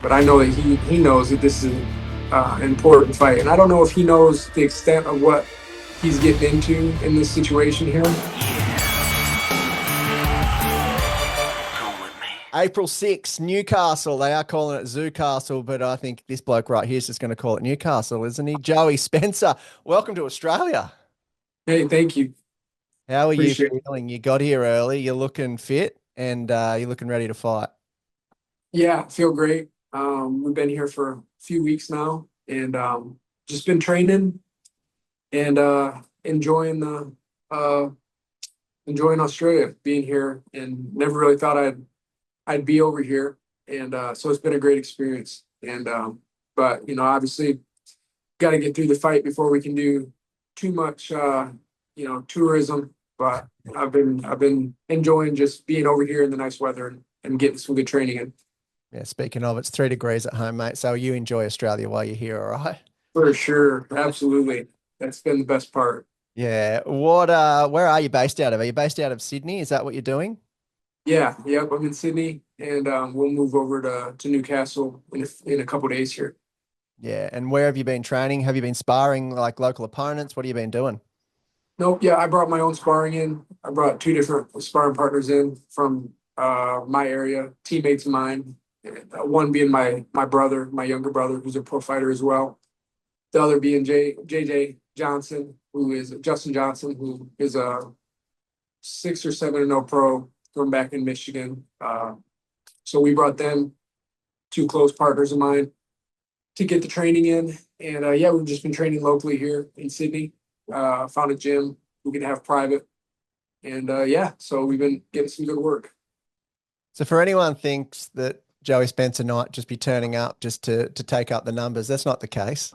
but I know that he knows that this is an important fight, and I don't know if he knows the extent of what he's getting into in this situation here. April 6th, Newcastle. They are calling it Zoocastle, but I think this bloke right here is just going to call it Newcastle, isn't he? Joey Spencer, welcome to Australia. Hey, thank you. How are you Appreciate it. feeling? You got here early. You're looking fit and you're looking ready to fight. Yeah, I feel great. We've been here for a few weeks now, and just been training and enjoying the uh, enjoying Australia, being here, and never really thought I'd be over here, and so it's been a great experience. And but obviously, got to get through the fight before we can do too much, tourism. But I've been enjoying just being over here in the nice weather and getting some good training in. Yeah, speaking of, it's 3 degrees at home, mate. So you enjoy Australia while you're here, all right? For sure, absolutely. That's been the best part. Yeah. Where are you based out of? Are you based out of Sydney? Is that what you're doing? Yeah, yep. I'm in Sydney, and we'll move over to Newcastle in a couple days here. Yeah. And where have you been training? Have you been sparring like local opponents? What have you been doing? Nope. Yeah, I brought my own sparring in. I brought two different sparring partners in from my area, teammates of mine. And, one being my brother, my younger brother, who's a pro fighter as well. The other being JJ Johnson, who is Justin Johnson, who is a 6 or 7-0 pro from back in Michigan. So we brought them, two close partners of mine, to get the training in. And yeah, we've just been training locally here in Sydney. Found a gym we could have private. And yeah, so we've been getting some good work. So for anyone thinks that Joey Spencer might just be turning up just to take up the numbers, that's not the case.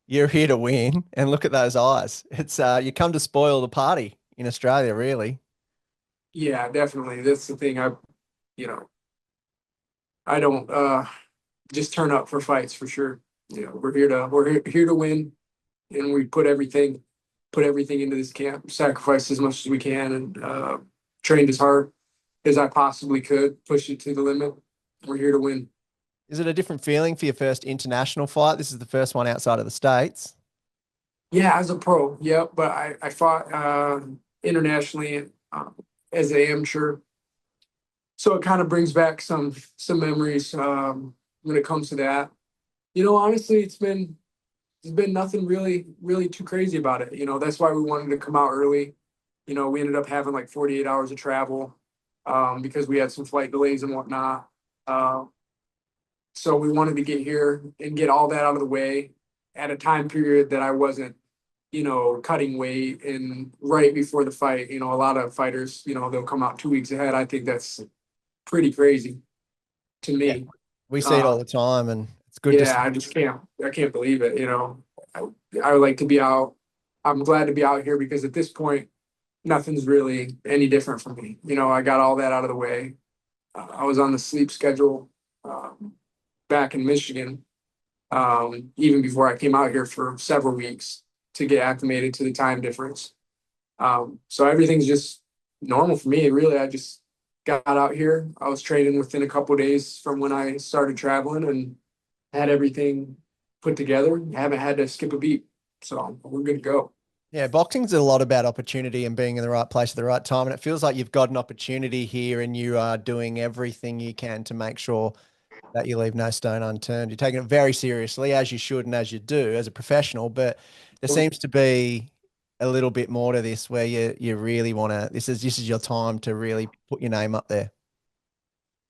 You're here to win, and look at those eyes. It's you come to spoil the party in Australia, really. Yeah, definitely. That's the thing. You know, I don't just turn up for fights for sure. We're here to win, and we put everything into this camp, sacrifice as much as we can, and trained as hard as I possibly could, push it to the limit. We're here to win. Is it a different feeling for your first international fight? This is the first one outside of the States. Yeah, as a pro, yeah, but I fought internationally as an amateur, so it kind of brings back some memories when it comes to that. Honestly, it's been nothing really too crazy about it. That's why we wanted to come out early. We ended up having like 48 hours of travel because we had some flight delays and whatnot. Uh, so we wanted to get here and get all that out of the way at a time period that I wasn't, cutting weight and right before the fight. A lot of fighters, they'll come out 2 weeks ahead. I think that's pretty crazy to Yeah, me. we see it Uh, all the time, and it's good to see. yeah, I can't believe it. I, I would like to be out. I'm glad to be out here because at this point, nothing's really any different for me. I got all that out of the way. I was on the sleep schedule back in Michigan, even before I came out here for several weeks to get acclimated to the time difference. So everything's just normal for me. Really, I just got out here. I was training within a couple of days from when I started traveling and had everything put together. I haven't had to skip a beat, so we're good to go. Yeah, boxing's a lot about opportunity and being in the right place at the right time. And it feels like you've got an opportunity here and you are doing everything you can to make sure that you leave no stone unturned. You're taking it very seriously, as you should and as you do as a professional. But there seems to be a little bit more to this where you really want to, this is your time to really put your name up there.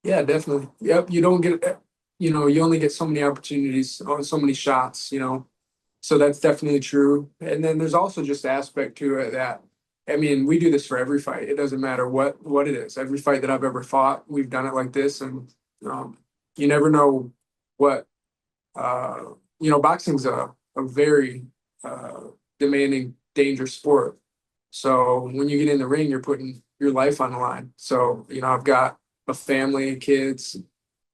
Yeah, definitely. Yep. You don't get, you only get so many opportunities, so many shots. So that's definitely true. And then there's also just the aspect to it that, I mean, we do this for every fight. It doesn't matter what it is. Every fight that I've ever fought, we've done it like this, and um, you never know what. Uh, Boxing's a very demanding, dangerous sport. So when you get in the ring, you're putting your life on the line. So I've got a family, kids.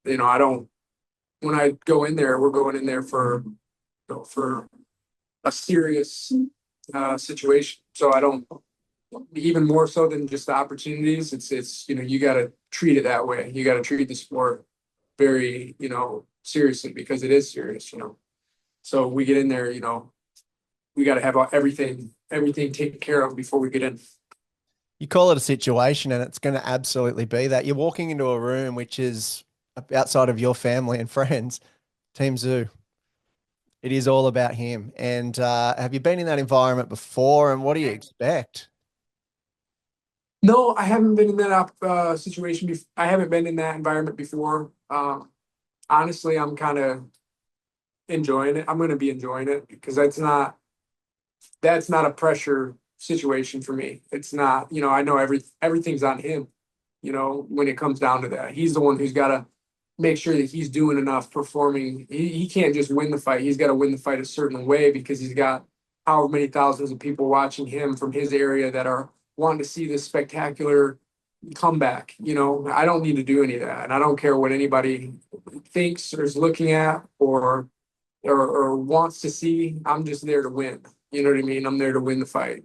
I don't. When I go in there, we're going in there for a serious situation. So I don't, even more so than just the opportunities. It's you got to treat it that way. You got to treat the sport very seriously because it is serious, you know. So we get in there, you know, we got to have everything taken care of before we get in. You call it a situation, and it's going to absolutely be that. You're walking into a room which is outside of your family and friends. Tim Tszyu. It is all about him. And have you been in that environment before? And what do you expect? No, I haven't been in that situation. I haven't been in that environment before. Honestly, I'm kind of enjoying it. I'm going to be enjoying it because that's not a pressure situation for me. It's not, you know, I know everything's on him, you know, when it comes down to that. He's the one who's got to make sure that he's doing enough performing. He can't just win the fight. He's got to win the fight a certain way because he's got however many thousands of people watching him from his area that are wanting to see this spectacular comeback. You know, I don't need to do any of that. And I don't care what anybody thinks or is looking at or wants to see. I'm just there to win. You know what I mean? I'm there to win the fight.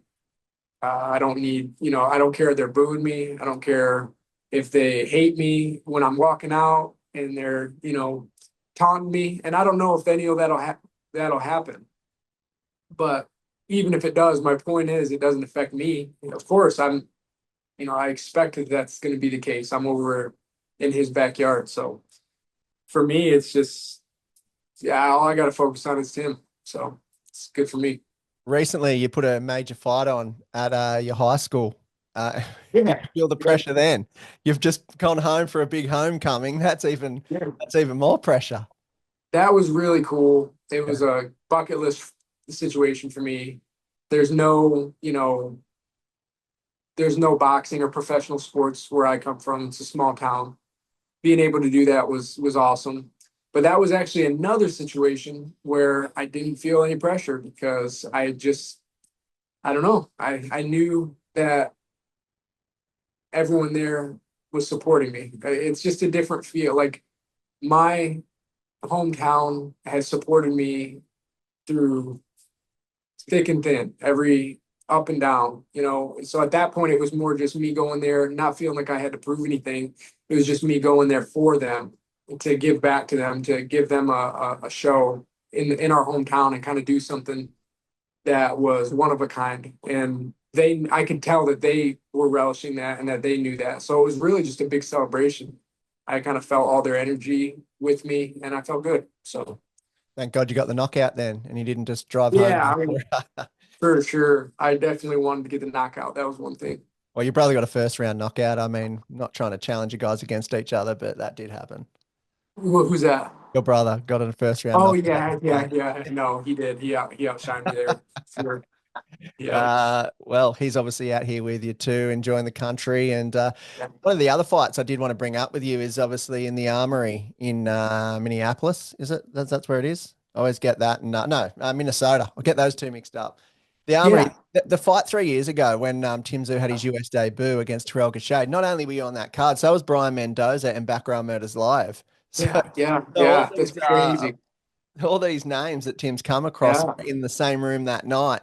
I don't need, you know, I don't care if they're booing me. I don't care if they hate me when I'm walking out and they're, you know, taunting me. And I don't know if any of that'll happen. But even if it does, my point is it doesn't affect me. Of course, you know, I expect that that's going to be the case. I'm over in his backyard. So for me, it's just, yeah, all I got to focus on is him. So it's good for me. Recently, you put a major fight on at your high school. You Yeah. feel the Yeah. pressure then. You've just gone home for a big homecoming. Yeah. That's even more pressure. That was really cool. It Yeah. was a bucket list situation for me. There's no, you know, there's no boxing or professional sports where I come from. It's a small town. Being able to do that was awesome. But that was actually another situation where I didn't feel any pressure because I don't know. I knew that everyone there was supporting me. It's just a different feel. Like my hometown has supported me through thick and thin, every up and down, you know. So at that point, it was more just me going there, not feeling like I had to prove anything. It was just me going there for them to give back to them, to give them a show in our hometown and kind of do something that was one of a kind. And I could tell that they were relishing that and that they knew that. So it was really just a big celebration. I kind of felt all their energy with me and I felt good. So Thank God you got the knockout then, and you didn't just drive home. yeah, I mean, for sure. I definitely wanted to get the knockout. That was one thing. Well, your brother got a first round knockout. I mean, not trying to challenge you guys against each other, but that did happen. Who's that? Your brother got a first round Oh knockout. yeah, yeah, yeah. No, he did. He outshined me there. Sure. Yeah. Well, he's obviously out here with you too, enjoying the country. And Yeah. one of the other fights I did want to bring up with you is obviously in the Armory in Minneapolis. Is it? That's where it is. I always get that. And no, Minnesota. I get those two mixed up. The Armory, Yeah. the fight 3 years ago when Tim Tszyu had his US debut against Terrell Gausha, not only were you on that card, so was Brian Mendoza and Background Murders Live. So, Yeah. Yeah. so Yeah. That's crazy. all these names that Tim's come across Yeah. in the same room that night.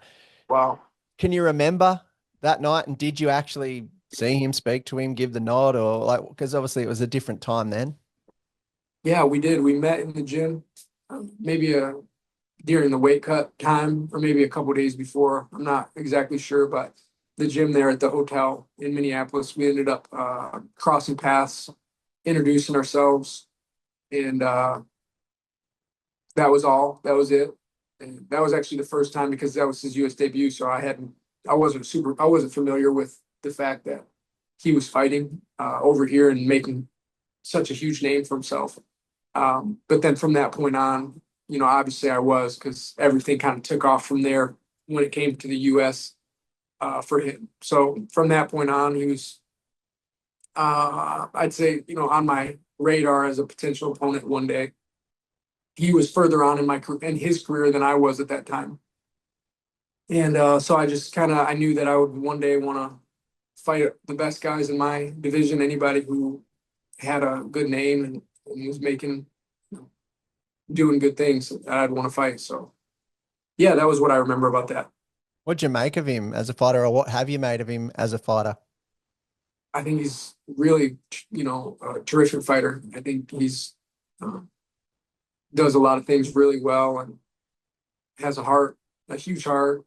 Wow. Can you remember that night? And did you actually see him, speak to him, give the nod, or like, because obviously it was a different time then? Yeah, we did. We met in the gym, maybe during the weight cut time, or maybe a couple days before. I'm not exactly sure, but the gym there at the hotel in Minneapolis, we ended up crossing paths, introducing ourselves, and that was all. That was it. And that was actually the first time because that was his US debut. So I wasn't familiar with the fact that he was fighting over here and making such a huge name for himself. But then from that point on, you know, obviously I was because everything kind of took off from there when it came to the US for him. So from that point on, he was, I'd say, you know, on my radar as a potential opponent one day. He was further on in his career than I was at that time. And so I just I knew that I would one day want to fight the best guys in my division, anybody who had a good name and was making, you know, doing good things that I'd want to fight. So yeah, that was what I remember about that. What'd you make of him as a fighter, or what have you made of him as a fighter? I think he's really, you know, a terrific fighter. I think he's uh, does a lot of things really well and has a heart, a huge heart.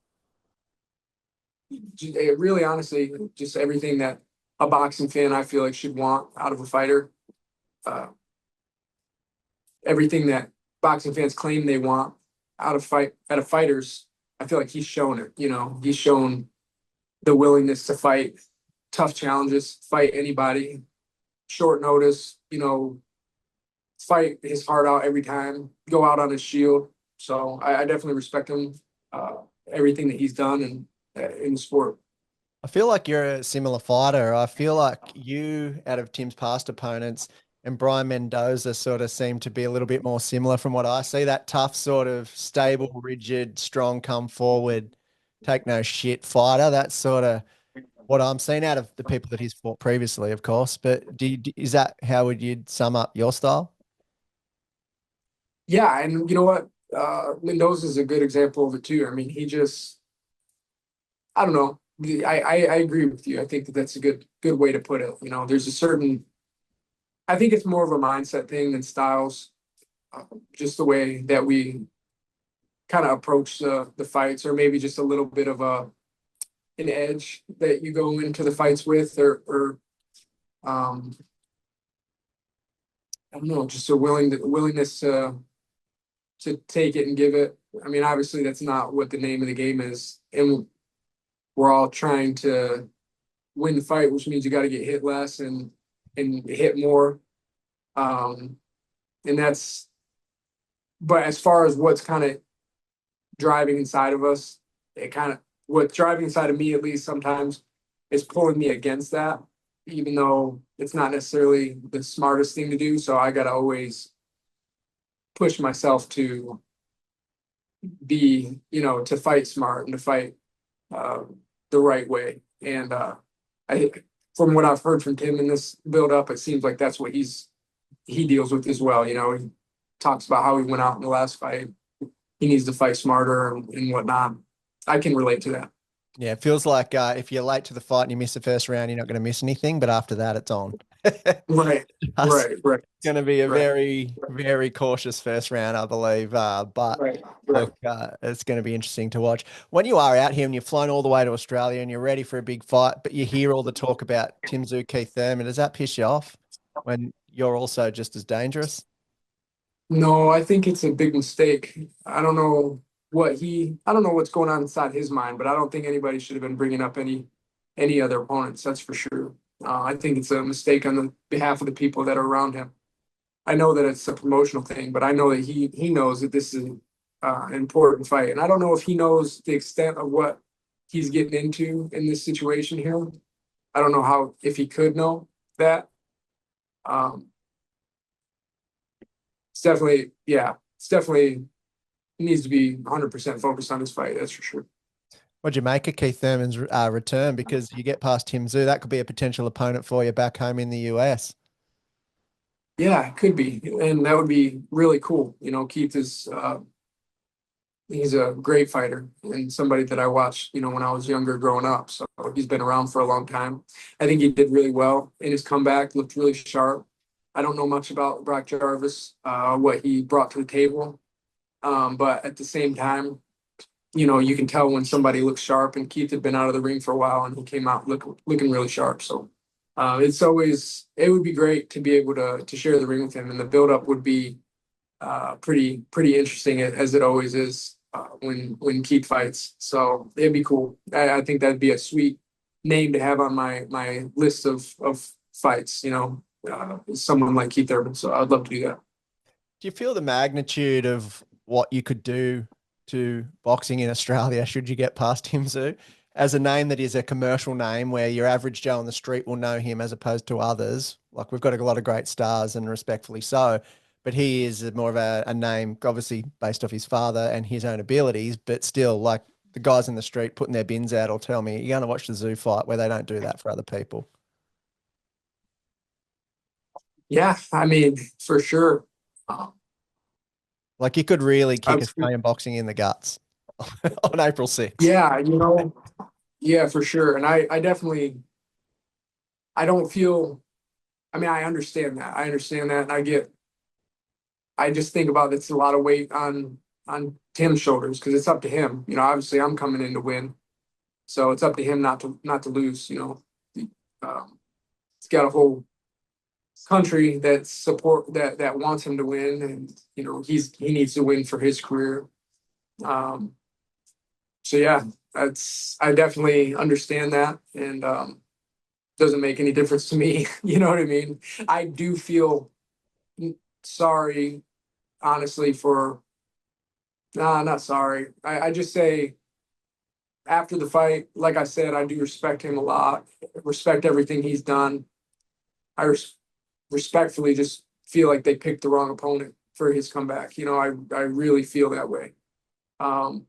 Really, honestly, just everything that a boxing fan I feel like should want out of a fighter. Uh, Everything that boxing fans claim they want out of fighters. I feel like he's shown it. He's shown the willingness to fight tough challenges, fight anybody, short notice. Fight his heart out every time, go out on his shield. So I definitely respect him, uh, everything that he's done in the sport. I feel like you're a similar fighter. I feel like you, out of Tim's past opponents, and Brian Mendoza sort of seem to be a little bit more similar from what I see. That tough, sort of stable, rigid, strong, come forward, take no shit fighter. That's sort of what I'm seeing out of the people that he's fought previously, of course. But is that how would you sum up your style? Yeah, and you know what? Mendoza is a good example of it too. I mean, I don't know. I agree with you. I think that that's a good way to put it. There's a certain. I think it's more of a mindset thing than styles. Just the way that we kind of approach the fights, or maybe just a little bit of an edge that you go into the fights with, or um, I don't know, just a willingness to take it and give it. I mean, obviously, that's not what the name of the game is, and we're all trying to win the fight, which means you got to get hit less and hit more. Um, and that's, but as far as what's kind of driving inside of us, what's driving inside of me, at least sometimes, is pulling me against that, even though it's not necessarily the smartest thing to do. So I got to always push myself to to fight smart and to fight uh, the right way. And I, from what I've heard from Tim in this build up, it seems like that's what he deals with as well. He talks about how he went out in the last fight. He needs to fight smarter and whatnot. I can relate to that. Yeah, it feels like if you're late to the fight and you miss the first round, you're not going to miss anything. But after that, it's on. Right, That's right, going to be a right, very, very cautious first round, I believe. But right, right. look, it's going to be interesting to watch. When you are out here and you've flown all the way to Australia and you're ready for a big fight, but you hear all the talk about Tim Tszyu, Keith Thurman, does that piss you off when you're also just as dangerous? No, I think it's a big mistake. I don't know what's going on inside his mind, but I don't think anybody should have been bringing up any other opponents. That's for sure. I think it's a mistake on the behalf of the people that are around him. I know that it's a promotional thing, but I know that he knows that this is an important fight, and I don't know if he knows the extent of what he's getting into in this situation here. I don't know how if he could know that. Um, it's definitely he needs to be 100% focused on his fight. That's for sure. What'd you make of Keith Thurman's return? Because you get past Tim Tszyu, that could be a potential opponent for you back home in the US. Yeah, it could be, and that would be really cool. Keith is he's a great fighter and somebody that I watched, when I was younger growing up. So he's been around for a long time. I think he did really well in his comeback, looked really sharp. I don't know much about Brock Jarvis, what he brought to the table. But at the same time, you can tell when somebody looks sharp, and Keith had been out of the ring for a while and he came out looking really sharp. So it would be great to be able to share the ring with him, and the buildup would be pretty interesting as it always is when Keith fights. So it'd be cool. I think that'd be a sweet name to have on my list of fights. Someone like Keith Urban. So I'd love to do that. Do you feel the magnitude of what you could do to boxing in Australia should you get past Tim Tszyu as a name that is a commercial name where your average Joe on the street will know him as opposed to others? Like we've got a lot of great stars and respectfully so, but he is more of a name, obviously based off his father and his own abilities, but still like the guys in the street putting their bins out will tell me you're going to watch the Zoo fight where they don't do that for other people. Yeah, I mean, for sure. Um, Like you could really I kick was, Australian boxing in the guts on April 6th. yeah, yeah, for sure. And I definitely, I don't feel, I mean, I understand that. And I get I just think about it's a lot of weight on Tim's shoulders because it's up to him. Obviously I'm coming in to win, so it's up to him not to lose. He's got a whole country that support that wants him to win, and he needs to win for his career. Um, so yeah, I definitely understand that, and doesn't make any difference to me. You know what I mean? I do feel sorry, honestly, for nah, not sorry. I just say after the fight, like I said, I do respect him a lot, respect everything he's done. I respectfully just feel like they picked the wrong opponent for his comeback. I really feel that way. Um,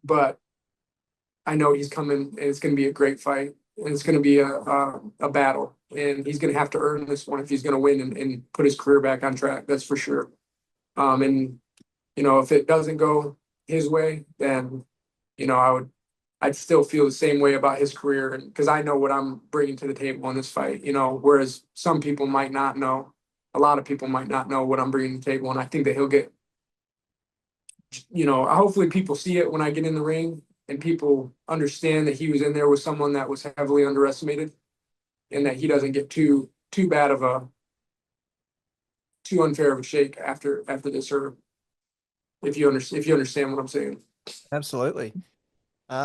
but I know he's coming, and it's going to be a great fight, and it's going to be a battle, and he's going to have to earn this one if he's going to win and put his career back on track. That's for sure. And if it doesn't go his way, then I'd still feel the same way about his career, and because I know what I'm bringing to the table in this fight. Whereas some people might not know, a lot of people might not know what I'm bringing to the table, and I think that he'll get. Hopefully people see it when I get in the ring, and people understand that he was in there with someone that was heavily underestimated, and that he doesn't get too bad of a too unfair of a shake after this, or if you understand what I'm saying. Absolutely.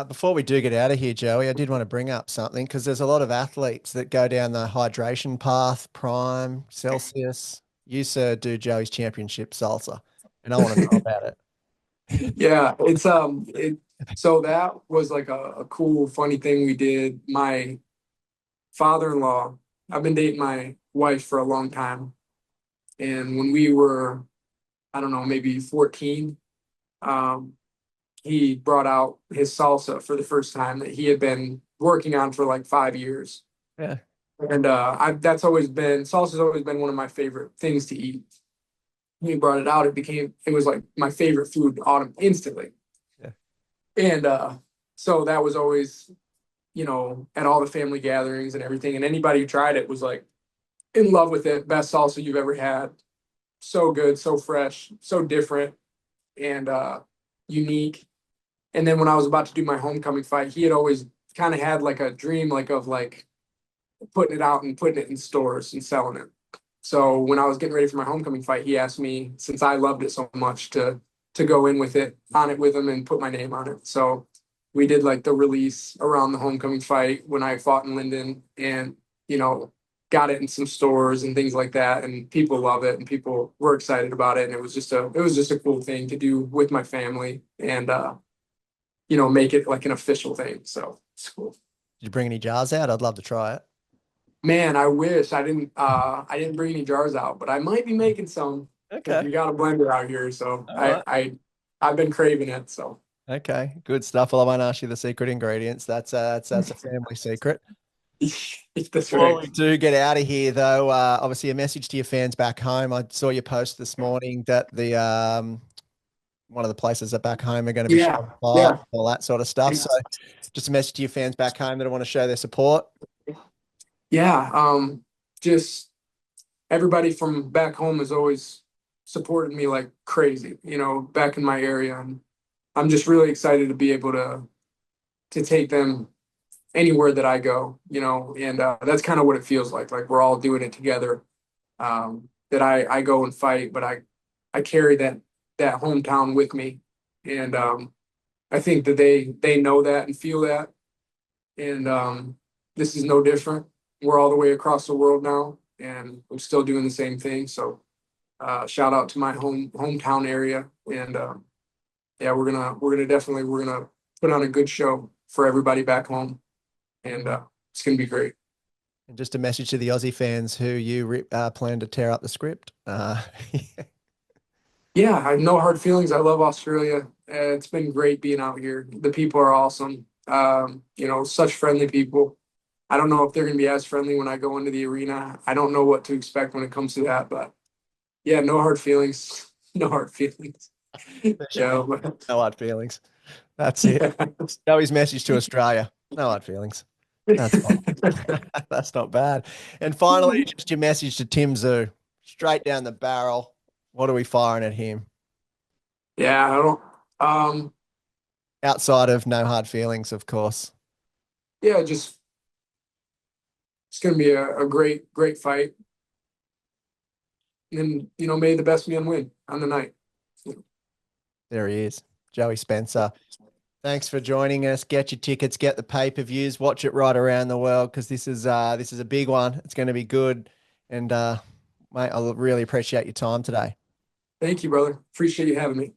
Before we do get out of here, Joey, I did want to bring up something because there's a lot of athletes that go down the hydration path, Prime, Celsius. You, sir, do Joey's championship salsa, and I want to know about it. Yeah, so that was like a cool, funny thing we did. My father-in-law, I've been dating my wife for a long time, and when we were, I don't know, maybe 14, um, he brought out his salsa for the first time that he had been working on for like 5 years. Yeah. And salsa's always been one of my favorite things to eat. When he brought it out, it was like my favorite food autumn instantly. Yeah. And so that was always, at all the family gatherings and everything. And anybody who tried it was like in love with it. Best salsa you've ever had. So good, so fresh, so different, and unique. And then when I was about to do my homecoming fight, he had always kind of had like a dream, like of like putting it out and putting it in stores and selling it. So when I was getting ready for my homecoming fight, he asked me, since I loved it so much, to go in with it on it with him and put my name on it. So we did like the release around the homecoming fight when I fought in Linden, and got it in some stores and things like that, and people love it and people were excited about it, and it was just a cool thing to do with my family, and make it like an official thing. So it's cool. Did you bring any jars out? I'd love to try it. Man, I wish I didn't bring any jars out, but I might be making some because Okay. we got a blender out here. So All right. I've been craving it. So Okay. Good stuff. Well, I won't ask you the secret ingredients. That's a family secret. that's Before right. we do get out of here, though, obviously a message to your fans back home. I saw your post this morning that the one of the places that back home are going to be Yeah, showing fight, yeah, all that sort of stuff. So just a message to your fans back home that want to show their support. yeah. Just everybody from back home has always supported me like crazy. Back in my area, and I'm just really excited to be able to take them anywhere that I go. And that's kind of what it feels like. Like we're all doing it together. That I go and fight, but I carry that hometown with me, and I think that they know that and feel that, and this is no different. We're all the way across the world now, and I'm still doing the same thing. So shout out to my hometown area, and yeah, we're gonna put on a good show for everybody back home, and it's gonna be great. And just a message to the Aussie fans who you plan to tear up the script. Yeah, I have no hard feelings. I love Australia. It's been great being out here. The people are awesome. Such friendly people. I don't know if they're going to be as friendly when I go into the arena. I don't know what to expect when it comes to that, but yeah, no hard feelings. No hard feelings. There should be Yeah, but, no hard feelings. That's it. yeah. Joey's message to Australia. No hard feelings. That's fine. That's not bad. And finally, just your message to Tim Tszyu. Straight down the barrel. What are we firing at him? Yeah, I don't. Outside of no hard feelings, of course. Yeah, just it's going to be a great fight, and may the best man win on the night. There he is, Joey Spencer. Thanks for joining us. Get your tickets, get the pay-per-views, watch it right around the world because this is a big one. It's going to be good, and mate, I really appreciate your time today. Thank you, brother. Appreciate you having me.